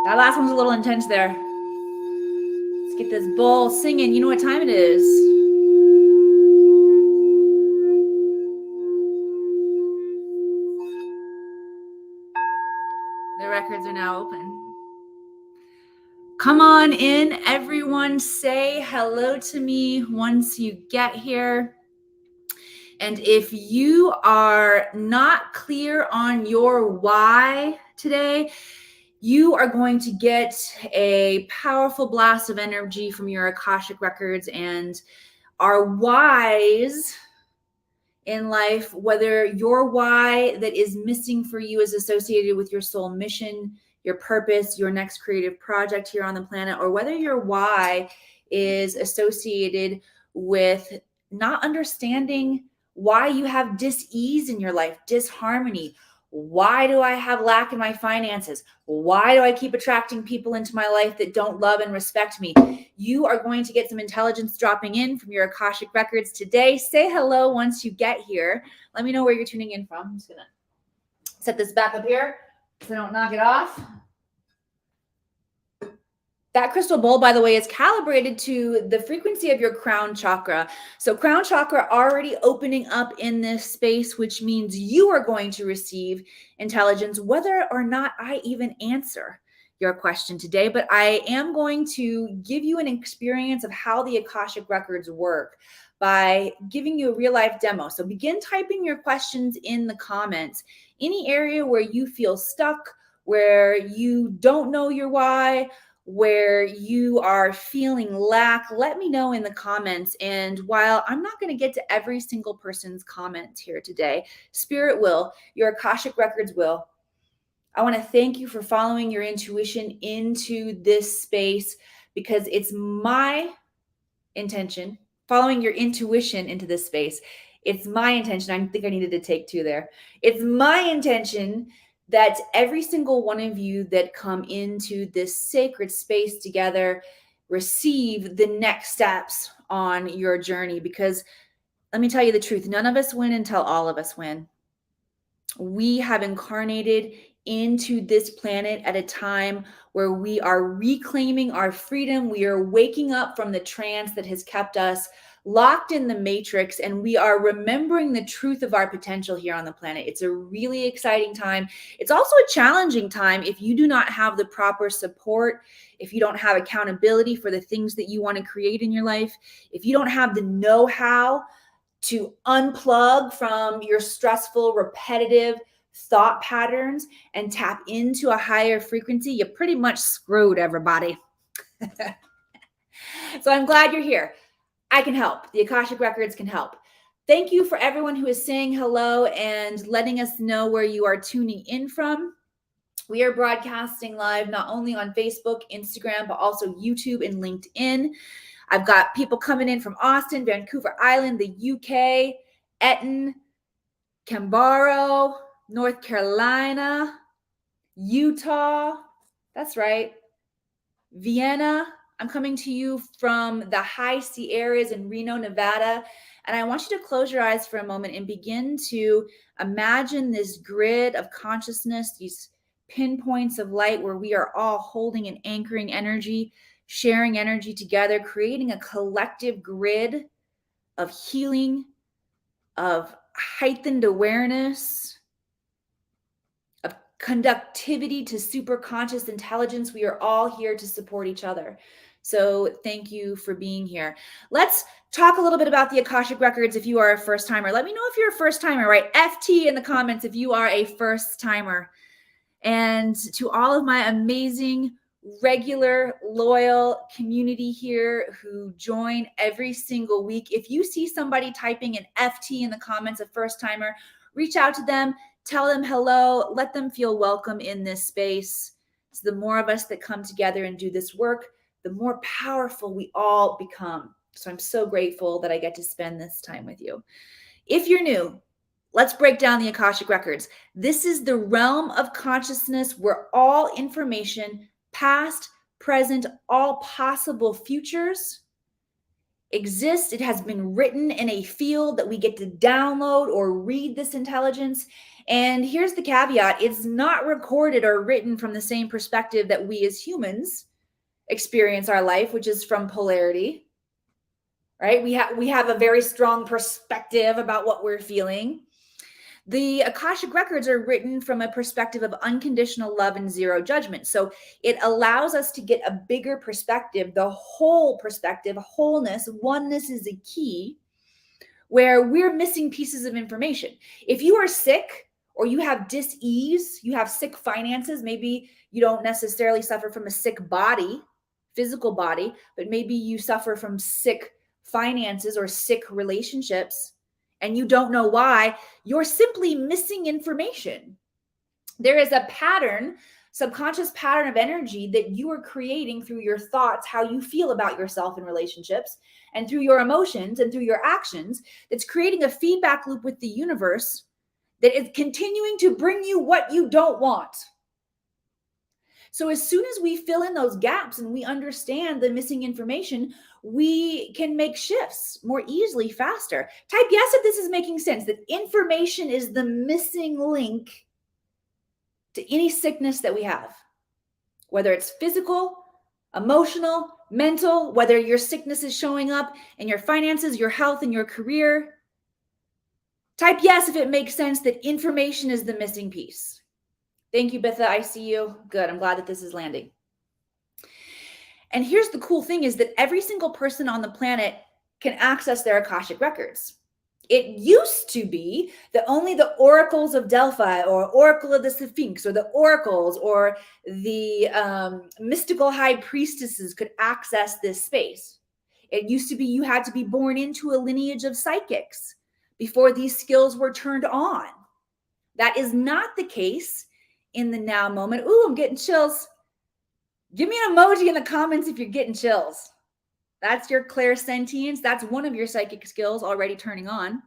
That last one's a little intense there. Let's get this bowl singing. You know what time it is. The records are now open. Come on in, everyone. Say hello to me once you get here. And if you are not clear on your why today, you are going to get a powerful blast of energy from your Akashic records, and our whys in life, whether your why that is missing for you is associated with your soul mission, your purpose, your next creative project here on the planet, or whether your why is associated with not understanding why you have dis-ease in your life, disharmony. Why do I have lack in my finances? Why do I keep attracting people into my life that don't love and respect me? You are going to get some intelligence dropping in from your Akashic records today. Say hello once you get here. Let me know where you're tuning in from. I'm just going to set this back up here so I don't knock it off. That crystal bowl, by the way, is calibrated to the frequency of your crown chakra. So crown chakra already opening up in this space, which means you are going to receive intelligence, whether or not I even answer your question today. But I am going to give you an experience of how the Akashic records work by giving you a real life demo. So begin typing your questions in the comments. Any area where you feel stuck, where you don't know your why, where you are feeling lack, let me know in the comments. And while I'm not going to get to every single person's comments here today, Spirit will, your Akashic records will. I want to thank you for following your intuition into this space, because it's my intention, following your intuition into this space. It's my intention. I think I needed to take two there. It's my intention that every single one of you that come into this sacred space together receive the next steps on your journey. Because let me tell you the truth, none of us win until all of us win. We have incarnated into this planet at a time where we are reclaiming our freedom. We are waking up from the trance that has kept us locked in the matrix, and we are remembering the truth of our potential here on the planet. It's a really exciting time. It's also a challenging time if you do not have the proper support, if you don't have accountability for the things that you want to create in your life, if you don't have the know-how to unplug from your stressful, repetitive thought patterns and tap into a higher frequency, you pretty much screwed, everybody. So I'm glad you're here. I can help. The Akashic Records can help. Thank you for everyone who is saying hello and letting us know where you are tuning in from. We are broadcasting live not only on Facebook, Instagram, but also YouTube and LinkedIn. I've got people coming in from Austin, Vancouver Island, the UK, Eton, Cambaro, North Carolina, Utah. That's right. Vienna. I'm coming to you from the high sea areas in Reno, Nevada. And I want you to close your eyes for a moment and begin to imagine this grid of consciousness, these pinpoints of light where we are all holding and anchoring energy, sharing energy together, creating a collective grid of healing, of heightened awareness, of conductivity to super conscious intelligence. We are all here to support each other. So thank you for being here. Let's talk a little bit about the Akashic Records if you are a first timer. Let me know if you're a first timer, right? FT in the comments if you are a first timer. And to all of my amazing, regular, loyal community here who join every single week, if you see somebody typing an FT in the comments, a first timer, reach out to them, tell them hello, let them feel welcome in this space. So the more of us that come together and do this work, the more powerful we all become. So I'm so grateful that I get to spend this time with you. If you're new, let's break down the Akashic Records. This is the realm of consciousness where all information, past, present, all possible futures exist. It has been written in a field that we get to download or read this intelligence. And here's the caveat. It's not recorded or written from the same perspective that we as humans experience our life, which is from polarity, right? We have a very strong perspective about what we're feeling. The Akashic records are written from a perspective of unconditional love and zero judgment. So it allows us to get a bigger perspective, the whole perspective, wholeness, oneness is a key, where we're missing pieces of information. If you are sick or you have dis-ease, you have sick finances, maybe you don't necessarily suffer from a sick body, physical body, but maybe you suffer from sick finances or sick relationships, and you don't know why, you're simply missing information. There is a pattern, subconscious pattern of energy that you are creating through your thoughts, how you feel about yourself in relationships, and through your emotions and through your actions, that's creating a feedback loop with the universe that is continuing to bring you what you don't want. So as soon as we fill in those gaps and we understand the missing information, we can make shifts more easily, faster. Type yes if this is making sense, that information is the missing link to any sickness that we have, whether it's physical, emotional, mental, whether your sickness is showing up in your finances, your health, and your career. Type yes if it makes sense that information is the missing piece. Thank you, Bitha. I see you. Good. I'm glad that this is landing. And here's the cool thing is that every single person on the planet can access their Akashic records. It used to be that only the oracles of Delphi or oracle of the Sphinx or the oracles or the mystical high priestesses could access this space. It used to be you had to be born into a lineage of psychics before these skills were turned on. That is not the case in the now moment. Ooh, I'm getting chills. Give me an emoji in the comments if you're getting chills. That's your clairsentience. That's one of your psychic skills already turning on.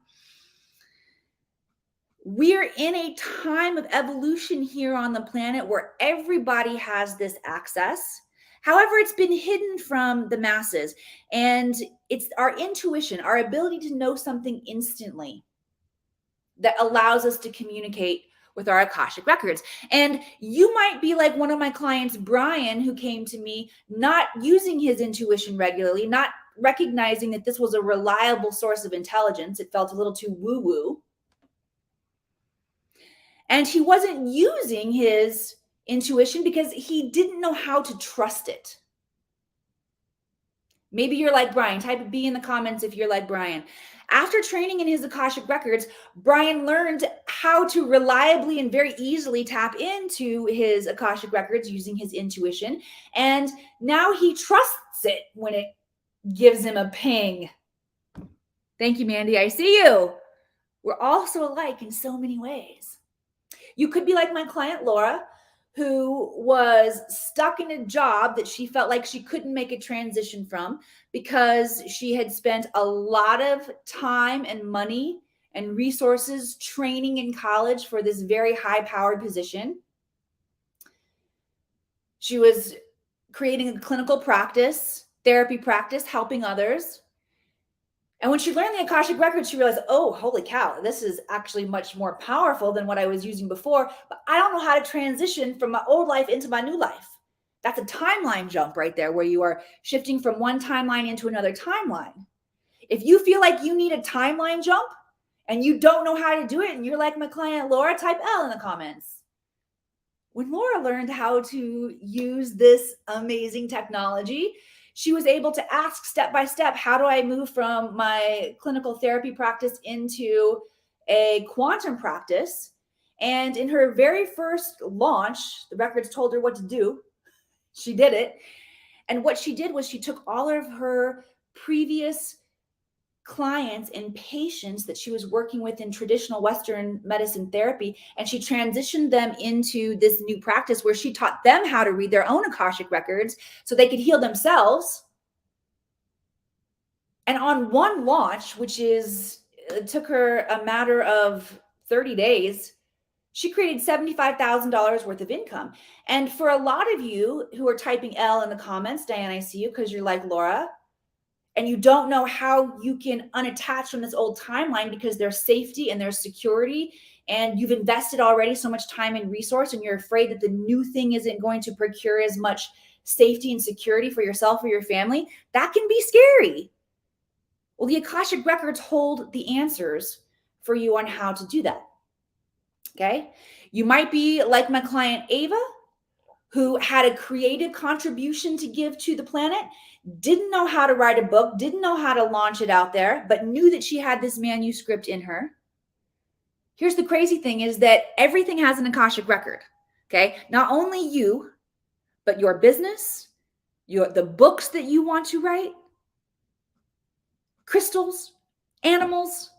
We're in a time of evolution here on the planet where everybody has this access. However, it's been hidden from the masses, and it's our intuition, our ability to know something instantly that allows us to communicate with our Akashic records. And you might be like one of my clients, Brian, who came to me not using his intuition regularly, not recognizing that this was a reliable source of intelligence. It felt a little too woo-woo. And he wasn't using his intuition because he didn't know how to trust it. Maybe you're like Brian. Type B in the comments if you're like Brian. After training in his Akashic records, Brian learned how to reliably and very easily tap into his Akashic records using his intuition. And now he trusts it when it gives him a ping. Thank you, Mandy. I see you. We're all so alike in so many ways. You could be like my client, Laura, who was stuck in a job that she felt like she couldn't make a transition from because she had spent a lot of time and money and resources training in college for this very high-powered position. She was creating a clinical practice, therapy practice, helping others. And when she learned the Akashic records, she realized, oh, holy cow, this is actually much more powerful than what I was using before. But I don't know how to transition from my old life into my new life. That's a timeline jump right there, where you are shifting from one timeline into another timeline. If you feel like you need a timeline jump and you don't know how to do it, and you're like my client, Laura, type L in the comments. When Laura learned how to use this amazing technology, she was able to ask step by step, how do I move from my clinical therapy practice into a quantum practice? And in her very first launch, the records told her what to do. She did it. And what she did was she took all of her previous clients and patients that she was working with in traditional Western medicine therapy, and she transitioned them into this new practice where she taught them how to read their own Akashic records so they could heal themselves. And on one launch, it took her a matter of 30 days, she created $75,000 worth of income. And for a lot of you who are typing L in the comments, Diane, I see you because you're like Laura, and you don't know how you can unattach from this old timeline because there's safety and there's security and you've invested already so much time and resource, and you're afraid that the new thing isn't going to procure as much safety and security for yourself or your family, that can be scary. Well, the Akashic Records hold the answers for you on how to do that. Okay? You might be like my client Ava, who had a creative contribution to give to the planet, didn't know how to write a book, didn't know how to launch it out there, but knew that she had this manuscript in her. Here's the crazy thing is that everything has an Akashic record. Okay? Not only you, but your business, the books that you want to write, crystals, animals,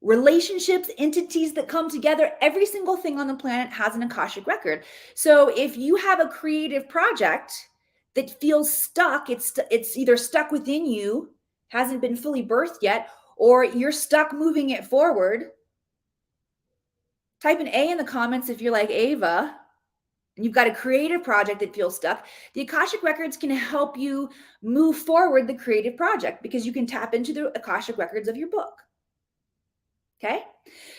relationships, entities that come together, every single thing on the planet has an Akashic record. So if you have a creative project that feels stuck, it's either stuck within you, hasn't been fully birthed yet, or you're stuck moving it forward, type an A in the comments if you're like Ava and you've got a creative project that feels stuck. The Akashic Records can help you move forward the creative project because you can tap into the Akashic Records of your book. Okay,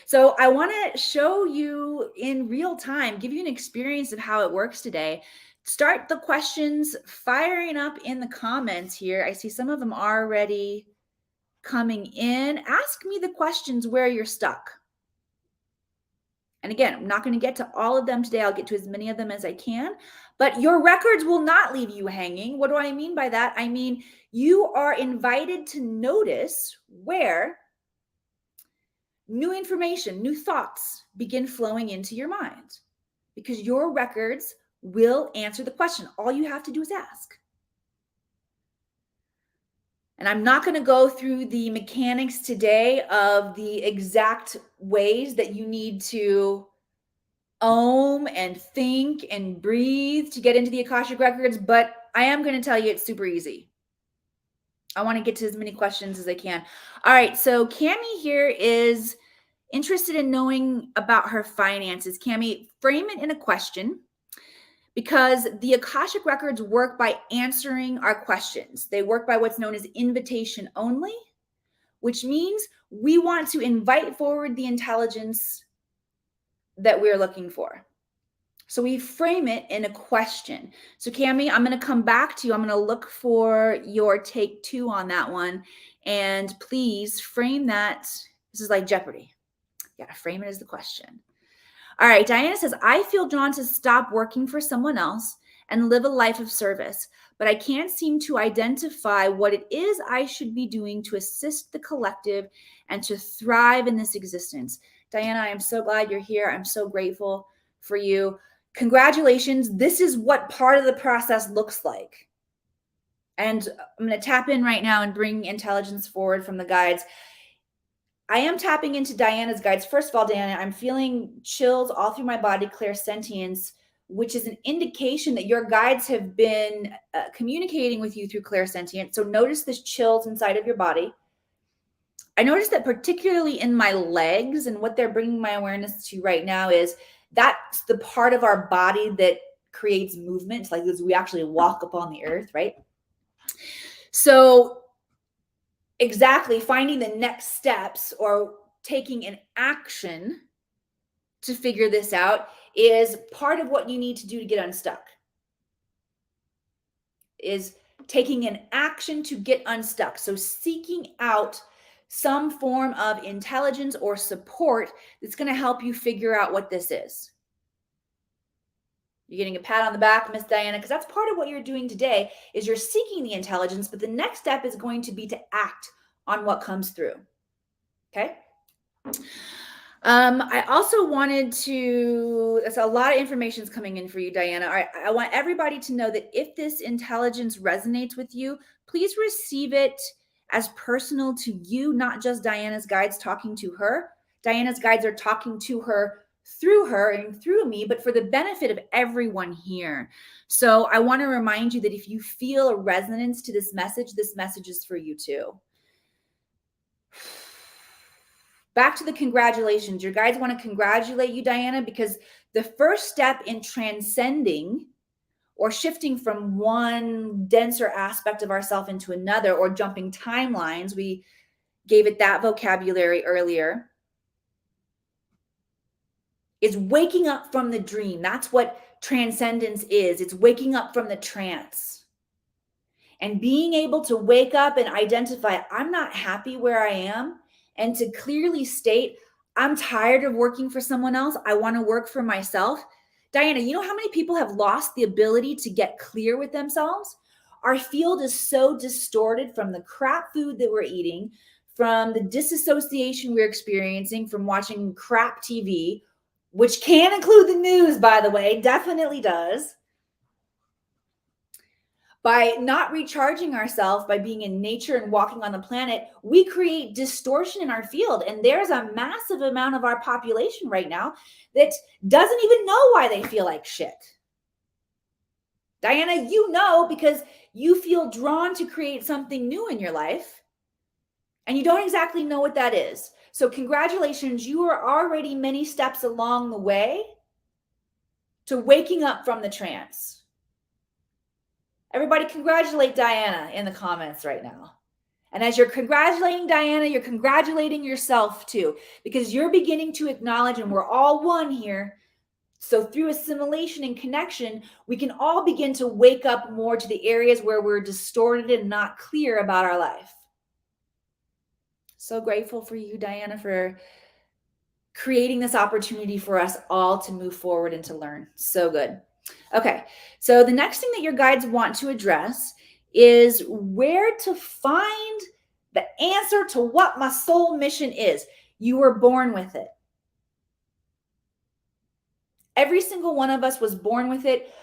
so I want to show you in real time, give you an experience of how it works today. Start the questions firing up in the comments here. I see some of them already coming in. Ask me the questions where you're stuck. And again, I'm not going to get to all of them today. I'll get to as many of them as I can, but your records will not leave you hanging. What do I mean by that? I mean, you are invited to notice where new information, new thoughts begin flowing into your mind because your records will answer the question. All you have to do is ask. And I'm not going to go through the mechanics today of the exact ways that you need to and think and breathe to get into the Akashic Records, but I am going to tell you it's super easy. I want to get to as many questions as I can. All right, so Cammie here is interested in knowing about her finances. Cammie, frame it in a question because the Akashic Records work by answering our questions. They work by what's known as invitation only, which means we want to invite forward the intelligence that we're looking for. So we frame it in a question. So Cammie, I'm going to come back to you. I'm going to look for your take 2 on that one. And please frame that. This is like Jeopardy. You got to frame it as the question. All right. Diana says, I feel drawn to stop working for someone else and live a life of service, but I can't seem to identify what it is I should be doing to assist the collective and to thrive in this existence. Diana, I am so glad you're here. I'm so grateful for you. Congratulations. This is what part of the process looks like. And I'm going to tap in right now and bring intelligence forward from the guides. I am tapping into Diana's guides. First of all, Diana, I'm feeling chills all through my body, clairsentience, which is an indication that your guides have been communicating with you through clairsentience. So notice this chills inside of your body. I noticed that particularly in my legs, and what they're bringing my awareness to right now is that's the part of our body that creates movement, like as we actually walk upon the earth, right? So exactly, finding the next steps or taking an action to figure this out is part of what you need to do to get unstuck. Is taking an action to get unstuck. So seeking out some form of intelligence or support that's going to help you figure out what this is. You're getting a pat on the back, Miss Diana, because that's part of what you're doing today is you're seeking the intelligence, but the next step is going to be to act on what comes through. Okay. I also wanted to, there's a lot of information coming in for you, Diana. I want everybody to know that if this intelligence resonates with you, please receive it as personal to you, not just Diana's guides talking to her. Diana's guides are talking to her and through me, but for the benefit of everyone here. So I want to remind you that if you feel a resonance to this message is for you too. Back to the congratulations. Your guides want to congratulate you, Diana, because the first step in transcending or shifting from one denser aspect of ourself into another, or jumping timelines, we gave it that vocabulary earlier, is waking up from the dream. That's what transcendence is. It's waking up from the trance and being able to wake up and identify, I'm not happy where I am, and to clearly state, I'm tired of working for someone else. I want to work for myself. Diana, you know how many people have lost the ability to get clear with themselves? Our field is so distorted from the crap food that we're eating, from the disassociation we're experiencing from watching crap TV, which can include the news, by the way, definitely does. By not recharging ourselves, by being in nature and walking on the planet, we create distortion in our field. And there's a massive amount of our population right now that doesn't even know why they feel like shit. Diana, you know, because you feel drawn to create something new in your life and you don't exactly know what that is. So congratulations, you are already many steps along the way to waking up from the trance. Everybody congratulate Diana in the comments right now. And as you're congratulating Diana, you're congratulating yourself too, because you're beginning to acknowledge, and we're all one here. So through assimilation and connection, we can all begin to wake up more to the areas where we're distorted and not clear about our life. So grateful for you, Diana, for creating this opportunity for us all to move forward and to learn. So good. Okay, so the next thing that your guides want to address is where to find the answer to what my soul mission is. You were born with it. Every single one of us was born with it.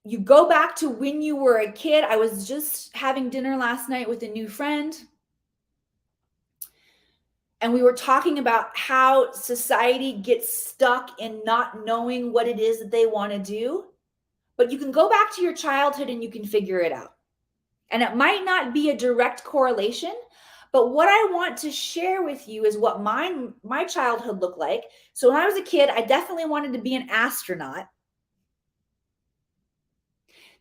You go back to when you were a kid. I was just having dinner last night with a new friend, and we were talking about how society gets stuck in not knowing what it is that they want to do. But you can go back to your childhood and you can figure it out. And it might not be a direct correlation, but what I want to share with you is what my childhood looked like. So when I was a kid, I definitely wanted to be an astronaut.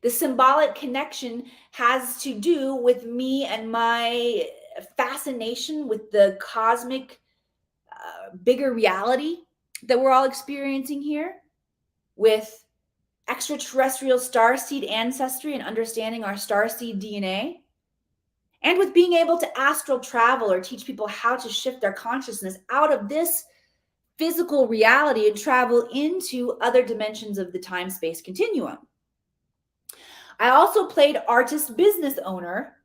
The symbolic connection has to do with me and my fascination with the cosmic, bigger reality that we're all experiencing here, with extraterrestrial starseed ancestry and understanding our starseed DNA, and with being able to astral travel or teach people how to shift their consciousness out of this physical reality and travel into other dimensions of the time-space continuum. I also played artist business owner,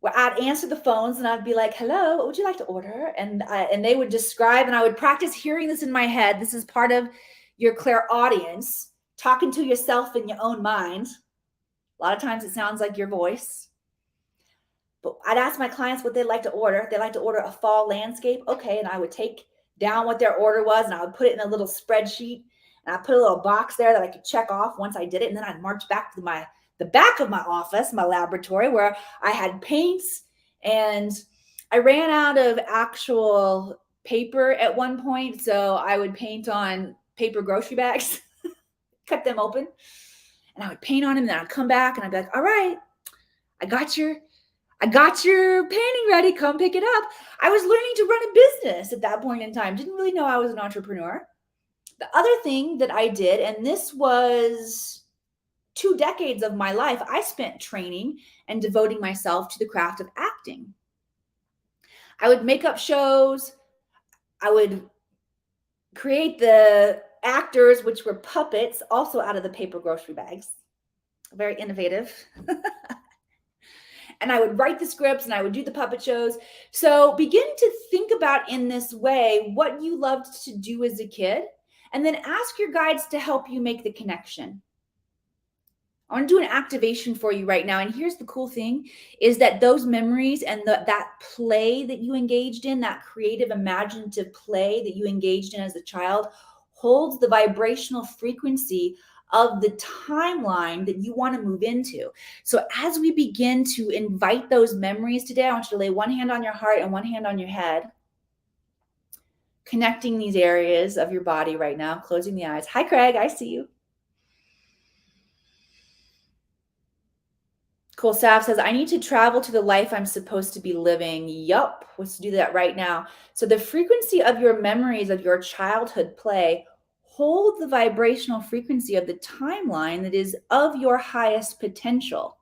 where I'd answer the phones and I'd be like, hello, what would you like to order? And they would describe, and I would practice hearing this in my head. This is part of your clairaudience, talking to yourself in your own mind. A lot of times it sounds like your voice. But I'd ask my clients what they'd like to order. They'd like to order a fall landscape. Okay, and I would take down what their order was, and I would put it in a little spreadsheet, and I put a little box there that I could check off once I did it. And then I'd march back to the back of my office, my laboratory, where I had paints, and I ran out of actual paper at one point. So I would paint on paper grocery bags, cut them open, and I would paint on them. And then I'd come back and I'd be like, all right, I got your painting ready. Come pick it up. I was learning to run a business at that point in time. Didn't really know I was an entrepreneur. The other thing that I did, and this was 2 decades of my life, I spent training and devoting myself to the craft of acting. I would make up shows. I would create the actors, which were puppets, also out of the paper grocery bags. Very innovative. And I would write the scripts and I would do the puppet shows. So begin to think about in this way what you loved to do as a kid, and then ask your guides to help you make the connection. I want to do an activation for you right now. And here's the cool thing is that those memories and that play that you engaged in, that creative, imaginative play that you engaged in as a child, holds the vibrational frequency of the timeline that you want to move into. So as we begin to invite those memories today, I want you to lay one hand on your heart and one hand on your head, connecting these areas of your body right now, closing the eyes. Hi, Craig, I see you. Cool. Sav says, I need to travel to the life I'm supposed to be living. Yup. Let's do that right now. So the frequency of your memories of your childhood play hold the vibrational frequency of the timeline that is of your highest potential.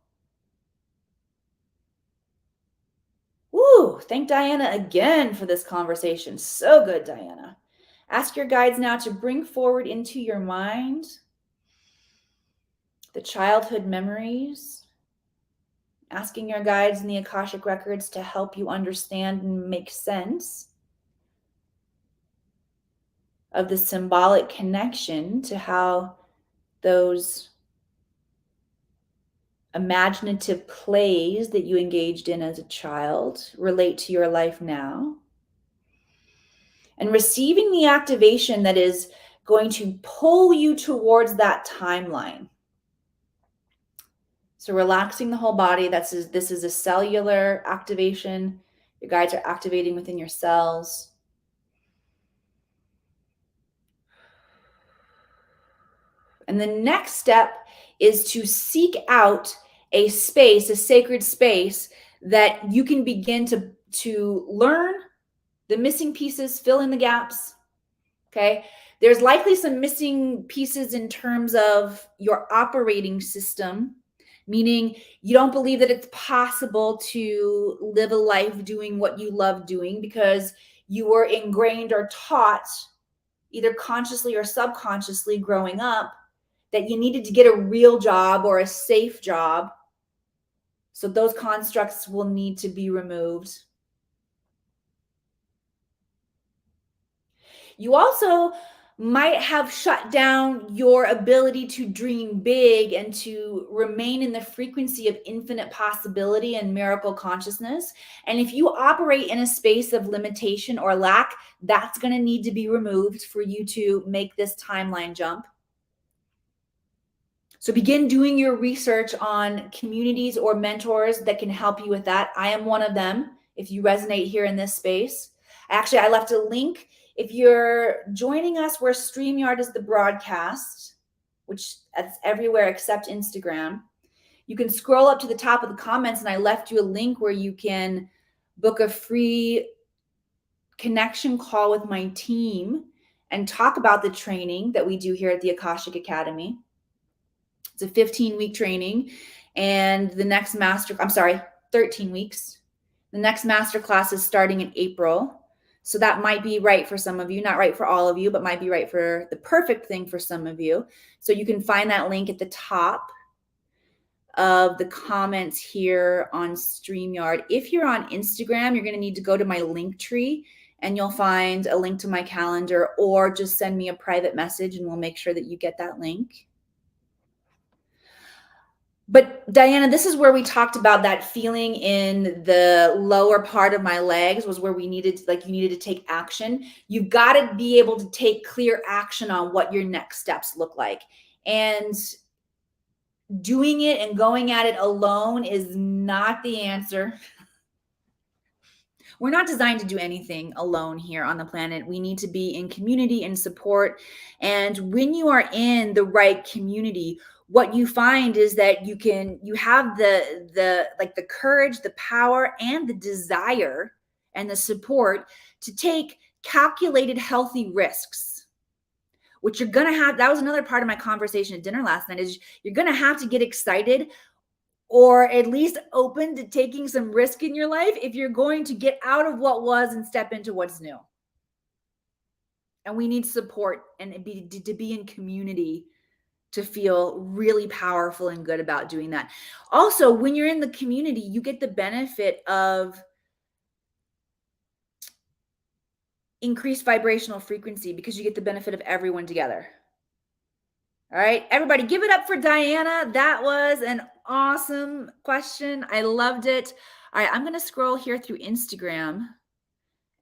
Woo! Thank Diana again for this conversation. So good, Diana. Ask your guides now to bring forward into your mind the childhood memories. Asking your guides in the Akashic Records to help you understand and make sense of the symbolic connection to how those imaginative plays that you engaged in as a child relate to your life now. And receiving the activation that is going to pull you towards that timeline. So relaxing the whole body. This is a cellular activation. Your guides are activating within your cells. And the next step is to seek out a space, a sacred space that you can begin to learn the missing pieces, fill in the gaps. Okay. There's likely some missing pieces in terms of your operating system, meaning you don't believe that it's possible to live a life doing what you love doing because you were ingrained or taught, either consciously or subconsciously growing up, that you needed to get a real job or a safe job. So those constructs will need to be removed. You also might have shut down your ability to dream big and to remain in the frequency of infinite possibility and miracle consciousness. And if you operate in a space of limitation or lack, that's going to need to be removed for you to make this timeline jump. So begin doing your research on communities or mentors that can help you with that. I am one of them if you resonate here in this space. Actually, I left a link. If you're joining us where StreamYard is the broadcast, which that's everywhere except Instagram, you can scroll up to the top of the comments and I left you a link where you can book a free connection call with my team and talk about the training that we do here at the Akashic Academy. It's a 15-week training, and the next 13 weeks. The next masterclass is starting in April. So that might be right for some of you, not right for all of you, but might be right for the perfect thing for some of you. So you can find that link at the top of the comments here on StreamYard. If you're on Instagram, you're going to need to go to my link tree and you'll find a link to my calendar, or just send me a private message and we'll make sure that you get that link. But Diana, this is where we talked about that feeling in the lower part of my legs was where you needed to take action. You've got to be able to take clear action on what your next steps look like. And doing it and going at it alone is not the answer. We're not designed to do anything alone here on the planet. We need to be in community and support. And when you are in the right community, what you find is that you have the courage, the power, and the desire and the support to take calculated, healthy risks, which you're going to have. That was another part of my conversation at dinner last night, is you're going to have to get excited or at least open to taking some risk in your life if you're going to get out of what was and step into what's new. And we need support and to be in community to feel really powerful and good about doing that. Also, when you're in the community, you get the benefit of increased vibrational frequency because you get the benefit of everyone together. All right, everybody, give it up for Diana. That was an awesome question. I loved it. All right, I'm going to scroll here through Instagram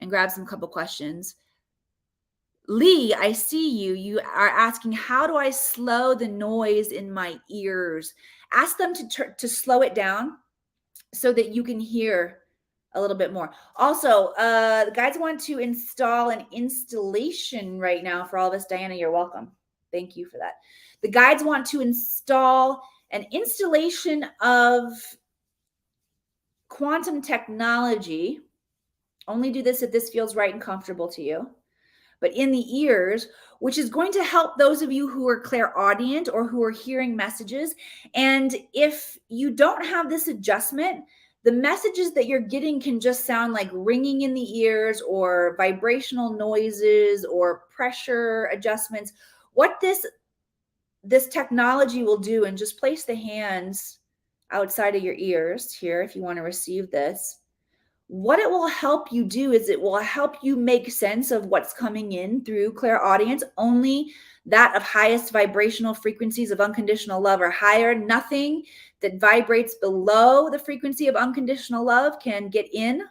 and grab some couple questions. Lee, I see you. You are asking, how do I slow the noise in my ears? Ask them to slow it down so that you can hear a little bit more. Also, the guides want to install an installation right now for all of us. Diana, you're welcome. Thank you for that. The guides want to install an installation of quantum technology, only do this if this feels right and comfortable to you, but in the ears, which is going to help those of you who are clairaudient or who are hearing messages. And if you don't have this adjustment, the messages that you're getting can just sound like ringing in the ears or vibrational noises or pressure adjustments. What this technology will do, and just place the hands outside of your ears here if you want to receive this. What it will help you do is it will help you make sense of what's coming in through clairaudience. Only that of highest vibrational frequencies of unconditional love are higher. Nothing that vibrates below the frequency of unconditional love can get in.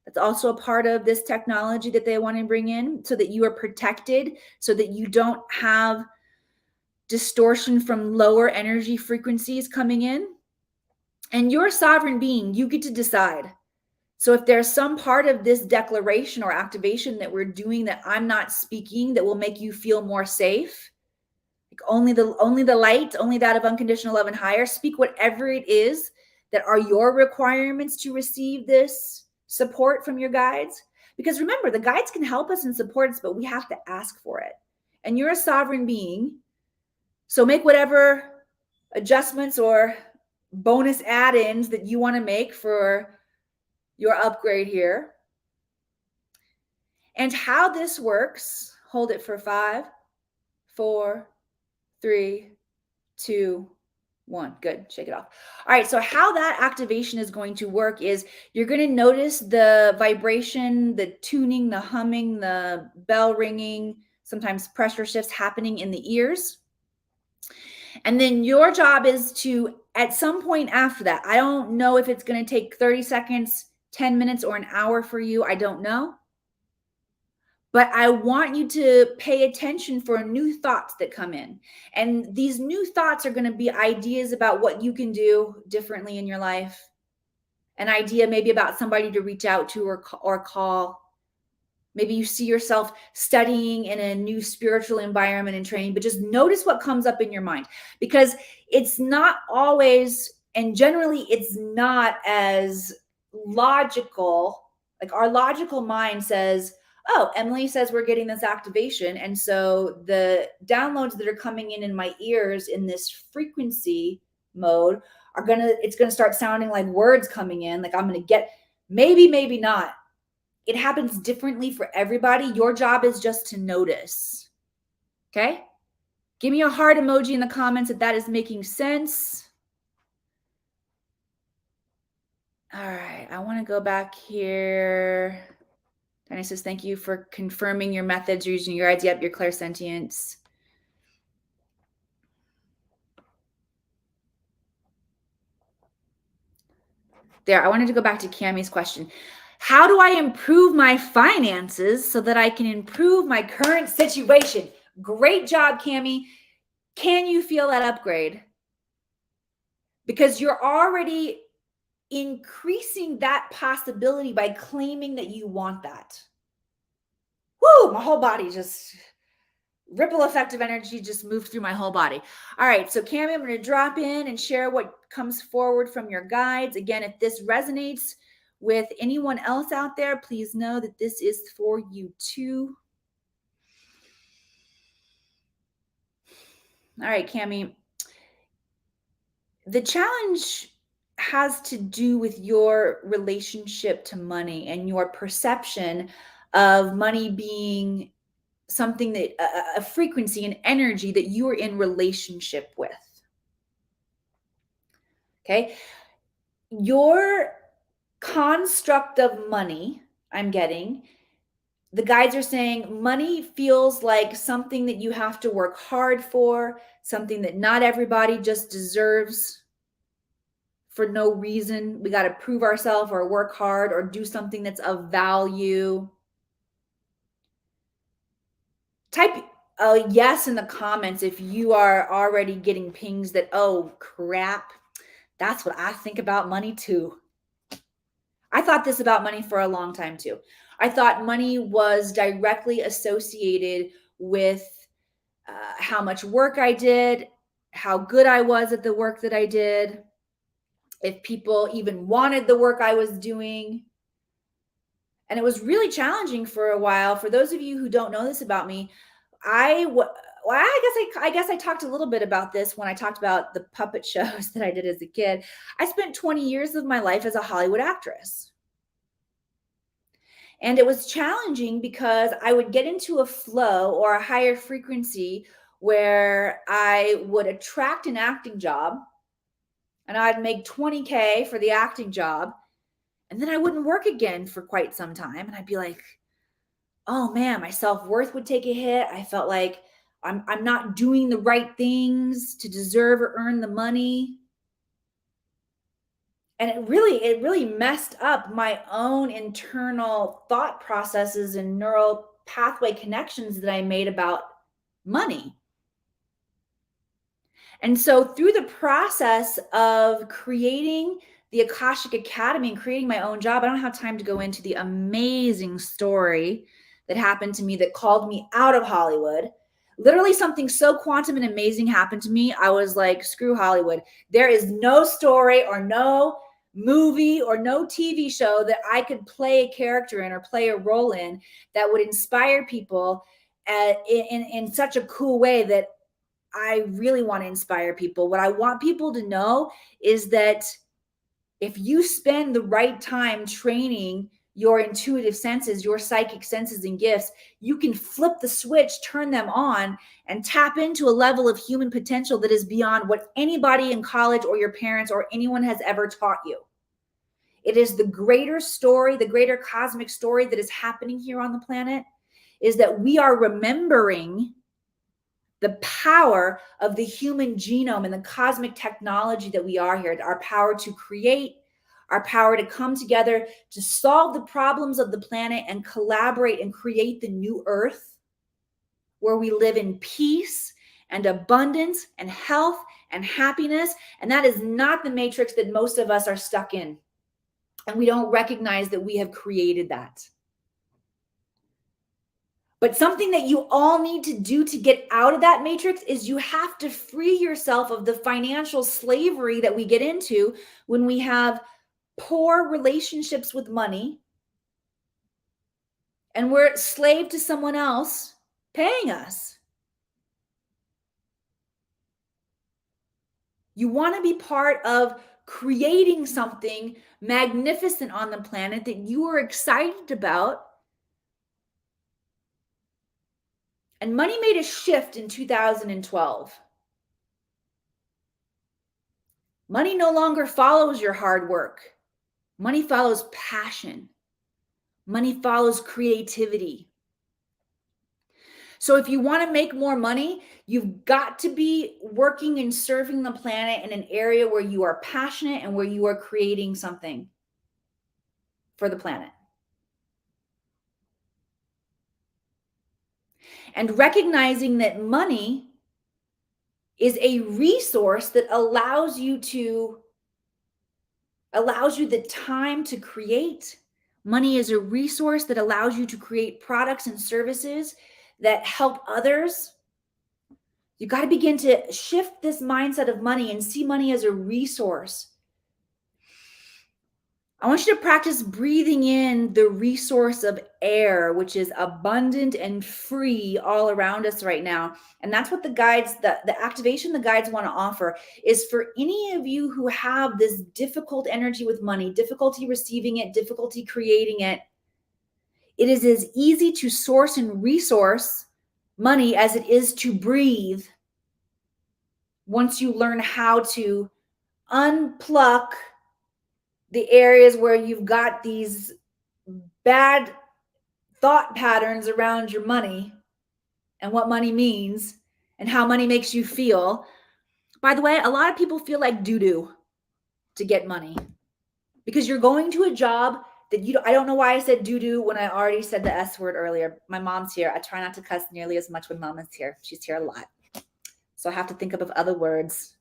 That's also a part of this technology that they want to bring in, so that you are protected, so that you don't have distortion from lower energy frequencies coming in. And you're a sovereign being. You get to decide. So if there's some part of this declaration or activation that we're doing that I'm not speaking that will make you feel more safe, like only the light, only that of unconditional love and higher, speak whatever it is that are your requirements to receive this support from your guides. Because remember, the guides can help us and support us, but we have to ask for it. And you're a sovereign being. So make whatever adjustments or bonus add-ins that you want to make for your upgrade here. And how this works, hold it for 5, 4, 3, 2, 1. Good. Shake it off. All right. So how that activation is going to work is you're going to notice the vibration, the tuning, the humming, the bell ringing, sometimes pressure shifts happening in the ears. And then your job is to, at some point after that, I don't know if it's going to take 30 seconds, 10 minutes, or an hour for you. I don't know. But I want you to pay attention for new thoughts that come in. And these new thoughts are going to be ideas about what you can do differently in your life. An idea maybe about somebody to reach out to or call. Maybe you see yourself studying in a new spiritual environment and training, but just notice what comes up in your mind, because it's not always, and generally it's not as logical. Like our logical mind says, oh, Emily says we're getting this activation. And so the downloads that are coming in my ears in this frequency mode it's going to start sounding like words coming in. Like I'm going to get, maybe not. It happens differently for everybody. Your job is just to notice. Okay? Give me a heart emoji in the comments if that is making sense. All right. I want to go back here. Danny says, thank you for confirming your methods using your idea of your clairsentience. There. I wanted to go back to Cammie's question. How do I improve my finances so that I can improve my current situation? Great job, Cammie. Can you feel that upgrade? Because you're already increasing that possibility by claiming that you want that. Woo, my whole body just, ripple effect of energy just moved through my whole body. All right, so Cammie, I'm going to drop in and share what comes forward from your guides. Again, if this resonates with anyone else out there, please know that this is for you too. All right, Cammie. The challenge has to do with your relationship to money and your perception of money being something that a frequency and energy that you are in relationship with. Okay. Your construct of money, I'm getting, the guides are saying money feels like something that you have to work hard for, something that not everybody just deserves for no reason. We got to prove ourselves or work hard or do something that's of value. Type a yes in the comments if you are already getting pings that, oh crap, that's what I think about money too. I thought this about money for a long time too. I thought money was directly associated with how much work I did, how good I was at the work that I did. if people even wanted the work I was doing. And it was really challenging for a while. For those of you who don't know this about me, I guess I talked a little bit about this when I talked about the puppet shows that I did as a kid. I spent 20 years of my life as a Hollywood actress. And it was challenging because I would get into a flow or a higher frequency where I would attract an acting job and I'd make 20K for the acting job. And then I wouldn't work again for quite some time. And I'd be like, oh man, my self-worth would take a hit. I felt like I'm not doing the right things to deserve or earn the money. And it really messed up my own internal thought processes and neural pathway connections that I made about money. And so through the process of creating the Akashic Academy and creating my own job, I don't have time to go into the amazing story that happened to me that called me out of Hollywood. Literally something so quantum and amazing happened to me. I was like, screw Hollywood. There is no story or no movie or no TV show that I could play a character in or play a role in that would inspire people in such a cool way that I really want to inspire people. What I want people to know is that if you spend the right time training your intuitive senses, your psychic senses and gifts, you can flip the switch, turn them on, and tap into a level of human potential that is beyond what anybody in college or your parents or anyone has ever taught you. It is the greater story, the greater cosmic story that is happening here on the planet, is that we are remembering the power of the human genome and the cosmic technology that we are here, our power to create, our power to come together to solve the problems of the planet and collaborate and create the new earth where we live in peace and abundance and health and happiness. And that is not the matrix that most of us are stuck in. And we don't recognize that we have created that. But something that you all need to do to get out of that matrix is you have to free yourself of the financial slavery that we get into when we have poor relationships with money and we're slave to someone else paying us. You want to be part of creating something magnificent on the planet that you are excited about. And money made a shift in 2012. Money no longer follows your hard work. Money follows passion. Money follows creativity. So if you want to make more money, you've got to be working and serving the planet in an area where you are passionate and where you are creating something for the planet. And recognizing that money is a resource that allows you the time to create. Money is a resource that allows you to create products and services that help others. You got to begin to shift this mindset of money and see money as a resource. I want you to practice breathing in the resource of air, which is abundant and free all around us right now. And that's what the guides, the activation the guides want to offer is for any of you who have this difficult energy with money, difficulty receiving it, difficulty creating it. It is as easy to source and resource money as it is to breathe once you learn how to unpluck the areas where you've got these bad thought patterns around your money and what money means and how money makes you feel. By the way, a lot of people feel like doo-doo to get money because you're going to a job that I don't know why I said doo-doo when I already said the S word earlier. My mom's here. I try not to cuss nearly as much when mom is here. She's here a lot. So I have to think up of other words.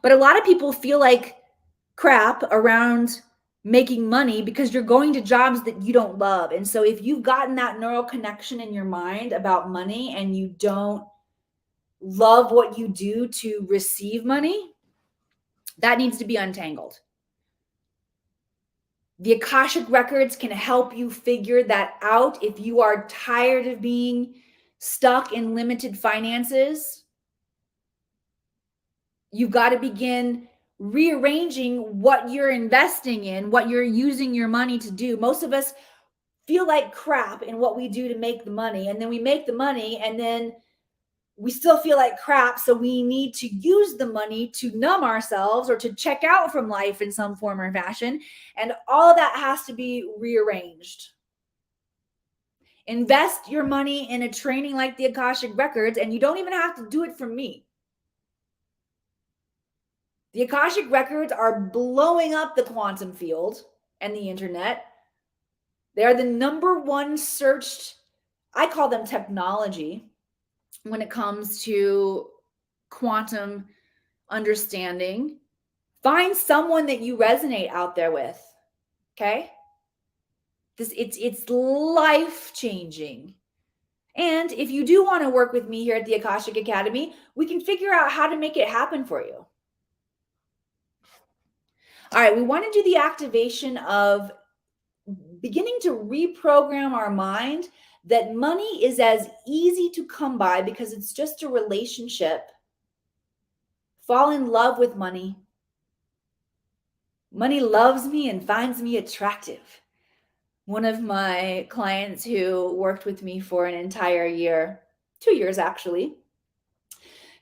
But a lot of people feel like crap around making money because you're going to jobs that you don't love. And so if you've gotten that neural connection in your mind about money and you don't love what you do to receive money, that needs to be untangled. The Akashic records can help you figure that out. If you are tired of being stuck in limited finances, you've got to begin rearranging what you're investing in, what you're using your money to do. Most of us feel like crap in what we do to make the money, and then we make the money, and then we still feel like crap. So we need to use the money to numb ourselves or to check out from life in some form or fashion. And all of that has to be rearranged. Invest your money in a training like the Akashic Records, and you don't even have to do it from me. The Akashic Records are blowing up the quantum field and the internet. They are the number one searched, I call them technology, when it comes to quantum understanding. Find someone that you resonate out there with. Okay? It's life-changing. And if you do want to work with me here at the Akashic Academy, we can figure out how to make it happen for you. All right, we want to do the activation of beginning to reprogram our mind that money is as easy to come by because it's just a relationship. Fall in love with money. Money loves me and finds me attractive. One of my clients who worked with me for an entire year, 2 years actually,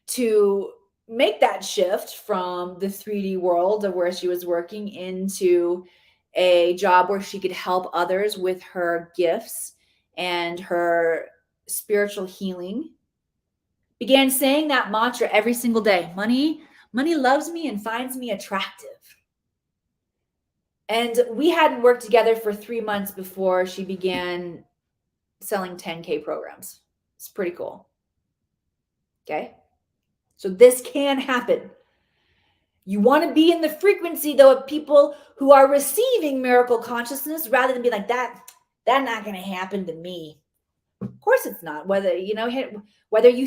to make that shift from the 3D world of where she was working into a job where she could help others with her gifts and her spiritual healing, began saying that mantra every single day. Money loves me and finds me attractive. And we hadn't worked together for 3 months before she began selling 10K programs. It's pretty cool. Okay? So this can happen. You want to be in the frequency, though, of people who are receiving miracle consciousness rather than be like, that's not going to happen to me. Of course it's not. Whether you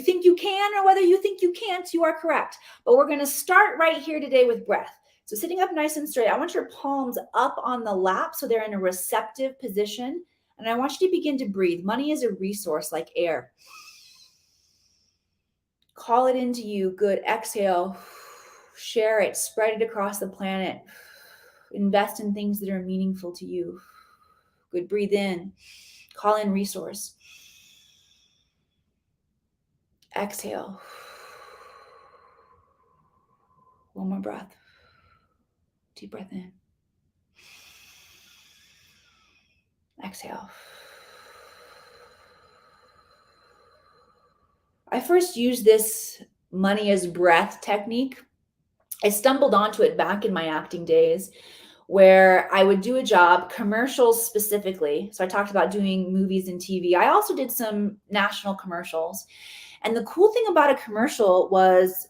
think you can or whether you think you can't, you are correct. But we're going to start right here today with breath. So sitting up nice and straight, I want your palms up on the lap so they're in a receptive position. And I want you to begin to breathe. Money is a resource like air. Call it into you. Good. Exhale. Share it. Spread it across the planet. Invest in things that are meaningful to you. Good. Breathe in. Call in resource. Exhale. One more breath. Deep breath in. Exhale. I first used this money as breath technique. I stumbled onto it back in my acting days where I would do a job, commercials specifically. So I talked about doing movies and TV. I also did some national commercials. And the cool thing about a commercial was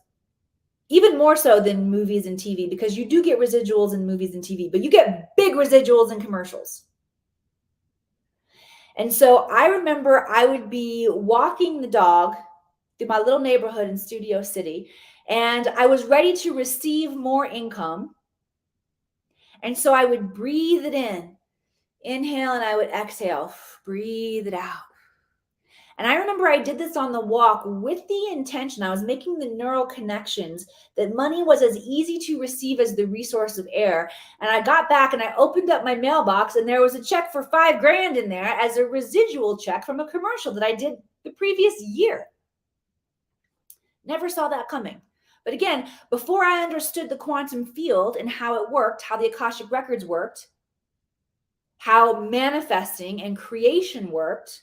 even more so than movies and TV, because you do get residuals in movies and TV, but you get big residuals in commercials. And so I remember I would be walking the dog through my little neighborhood in Studio City, and I was ready to receive more income. And so I would breathe it in, inhale, and I would exhale, breathe it out. And I remember I did this on the walk with the intention, I was making the neural connections that money was as easy to receive as the resource of air. And I got back and I opened up my mailbox and there was a check for $5,000 in there as a residual check from a commercial that I did the previous year. Never saw that coming. But again, before I understood the quantum field and how it worked, how the Akashic Records worked, how manifesting and creation worked,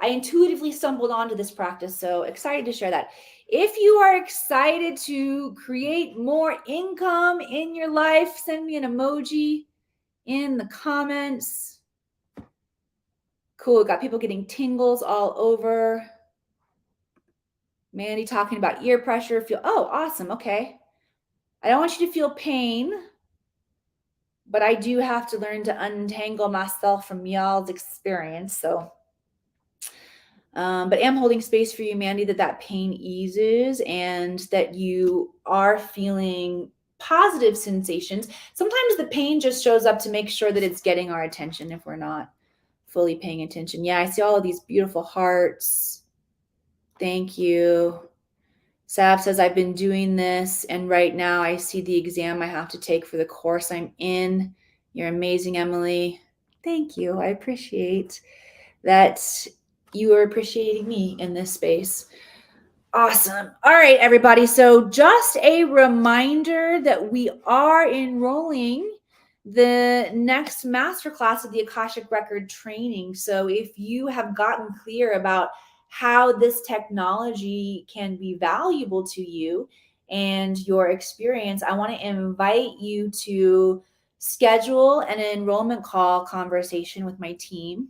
I intuitively stumbled onto this practice. So excited to share that. If you are excited to create more income in your life, send me an emoji in the comments. Cool. Got people getting tingles all over. Mandy talking about ear pressure. Oh, awesome. Okay. I don't want you to feel pain, but I do have to learn to untangle myself from y'all's experience. So But am holding space for you, Mandy, that pain eases and that you are feeling positive sensations. Sometimes the pain just shows up to make sure that it's getting our attention if we're not fully paying attention. Yeah, I see all of these beautiful hearts. Thank you. Sav says, I've been doing this, and right now I see the exam I have to take for the course I'm in. You're amazing, Emily. Thank you. I appreciate that you are appreciating me in this space. Awesome. All right, everybody. So just a reminder that we are enrolling the next masterclass of the Akashic Record training. So if you have gotten clear about how this technology can be valuable to you and your experience, I want to invite you to schedule an enrollment call conversation with my team.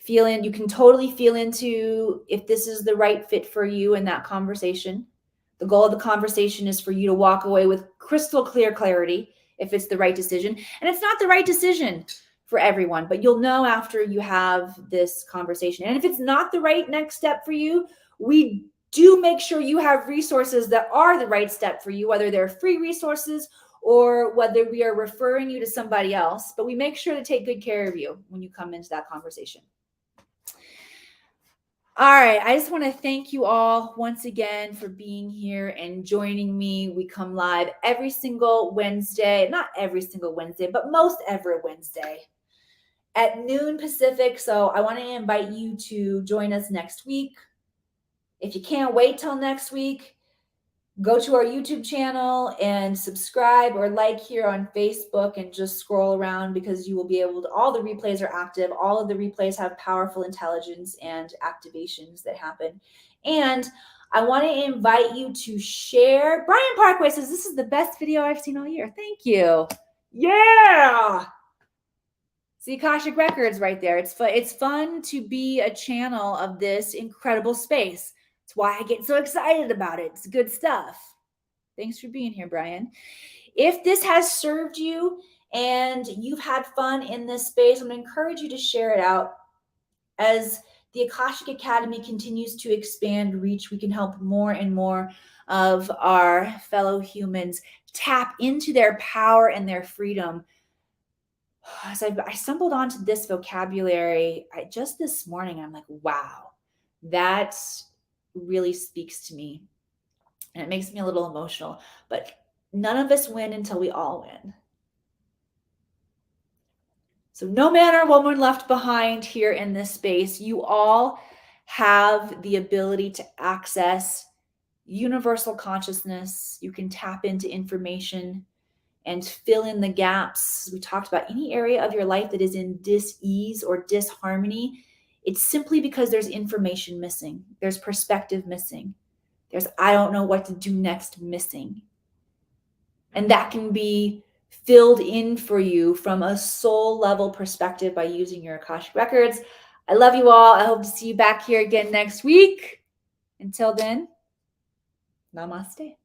You can totally feel into if this is the right fit for you in that conversation. The goal of the conversation is for you to walk away with crystal clear clarity if it's the right decision. And it's not the right decision for everyone, but you'll know after you have this conversation. And if it's not the right next step for you, we do make sure you have resources that are the right step for you, whether they're free resources or whether we are referring you to somebody else. But we make sure to take good care of you when you come into that conversation. All right. I just want to thank you all once again for being here and joining me. We come live every single Wednesday, not every single Wednesday, but most every Wednesday at noon Pacific. So I want to invite you to join us next week. If you can't wait till next week, go to our YouTube channel and subscribe or like here on Facebook and just scroll around because you will be able to, all the replays are active. All of the replays have powerful intelligence and activations that happen. And I want to invite you to share. Brian Parkway says, this is the best video I've seen all year. Thank you. Yeah. See Akashic Records right there. It's fun to be a channel of this incredible space. That's why I get so excited about it. It's good stuff. Thanks for being here, Brian. If this has served you and you've had fun in this space, I'm going to encourage you to share it out. As the Akashic Academy continues to expand reach, we can help more and more of our fellow humans tap into their power and their freedom. As I stumbled onto this vocabulary just this morning, I'm like, wow, that really speaks to me. And it makes me a little emotional. But none of us win until we all win. So no matter what we're left behind here in this space, you all have the ability to access universal consciousness. You can tap into information and fill in the gaps. We talked about any area of your life that is in dis-ease or disharmony. It's simply because there's information missing. There's perspective missing. There's I don't know what to do next missing. And that can be filled in for you from a soul level perspective by using your Akashic Records. I love you all. I hope to see you back here again next week. Until then, namaste.